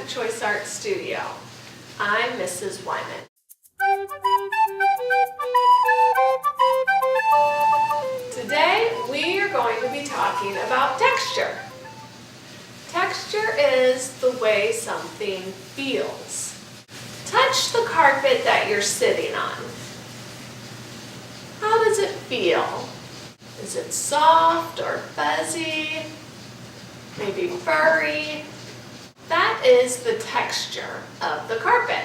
to Choice Art Studio. I'm Mrs. Wyman. Today we are going to be talking about texture. Texture is the way something feels. Touch the carpet that you're sitting on. How does it feel? Is it soft or fuzzy? Maybe furry? That is the texture of the carpet.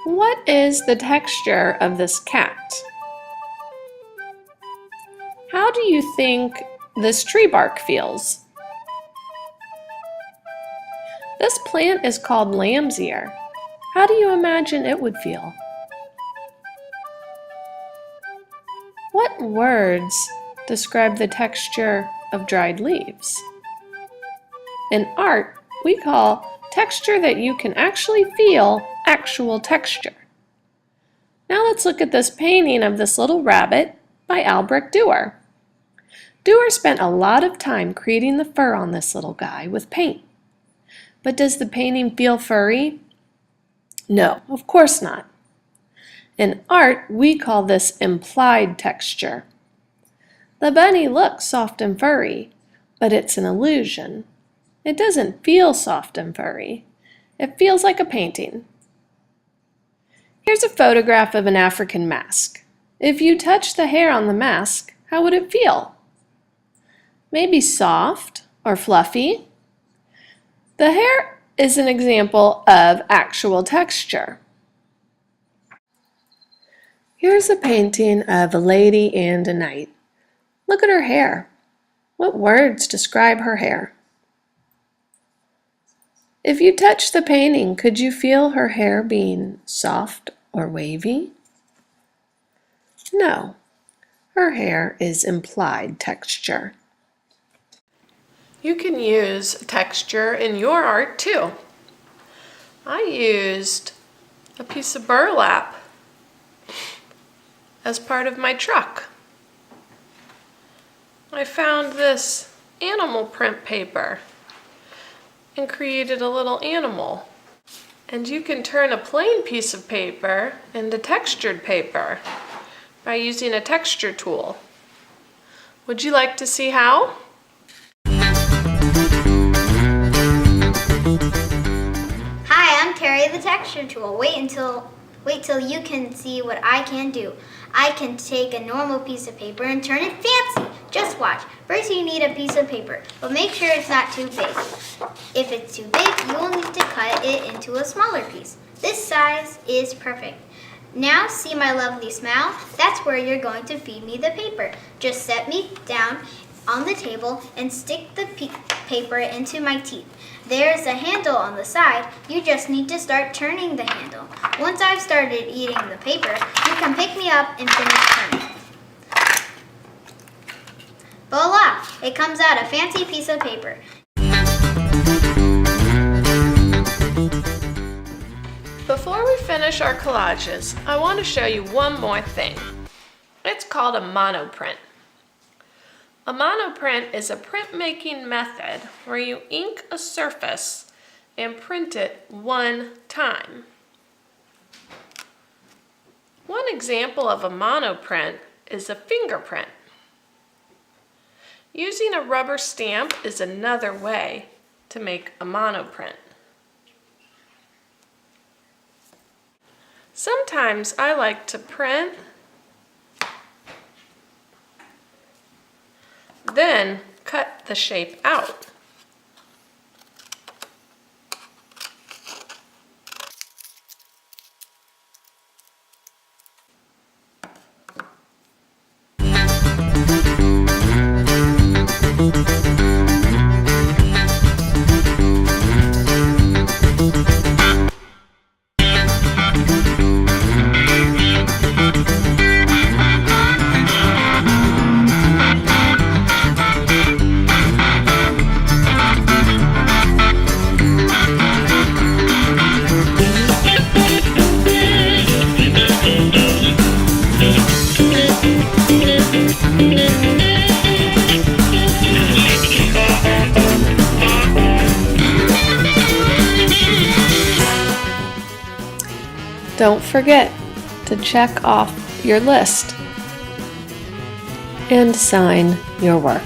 What is the texture of this cat? How do you think this tree bark feels? This plant is called lamb's ear. How do you imagine it would feel? What words describe the texture of dried leaves? In art, we call texture that you can actually feel actual texture. Now let's look at this painting of this little rabbit by Albrecht Dürer. Dürer spent a lot of time creating the fur on this little guy with paint. But does the painting feel furry? No, of course not. In art, we call this implied texture. The bunny looks soft and furry, but it's an illusion. It doesn't feel soft and furry. It feels like a painting. Here's a photograph of an African mask. If you touch the hair on the mask, how would it feel? Maybe soft or fluffy. The hair is an example of actual texture. Here's a painting of a lady and a knight. Look at her hair. What words describe her hair? If you touch the painting, could you feel her hair being soft or wavy? No, her hair is implied texture. You can use texture in your art too. I used a piece of burlap as part of my truck. I found this animal print paper and created a little animal. And you can turn a plain piece of paper into textured paper by using a texture tool. Would you like to see how? Hi, I'm Terry the Texture Tool. Wait till you can see what I can do. I can take a normal piece of paper and turn it fancy. Just watch. First you need a piece of paper, but make sure it's not too big. If it's too big, you will need to cut it into a smaller piece. This size is perfect. Now see my lovely smile? That's where you're going to feed me the paper. Just set me down on the table and stick the paper into my teeth. There's a handle on the side. You just need to start turning the handle. Once I've started eating the paper, you can pick me up and finish turning. Voila! It comes out a fancy piece of paper. Before we finish our collages, I want to show you one more thing. It's called a monoprint. A monoprint is a printmaking method where you ink a surface and print it one time. One example of a monoprint is a fingerprint. Using a rubber stamp is another way to make a monoprint. Sometimes I like to print, then cut the shape out. Don't forget to check off your list and sign your work.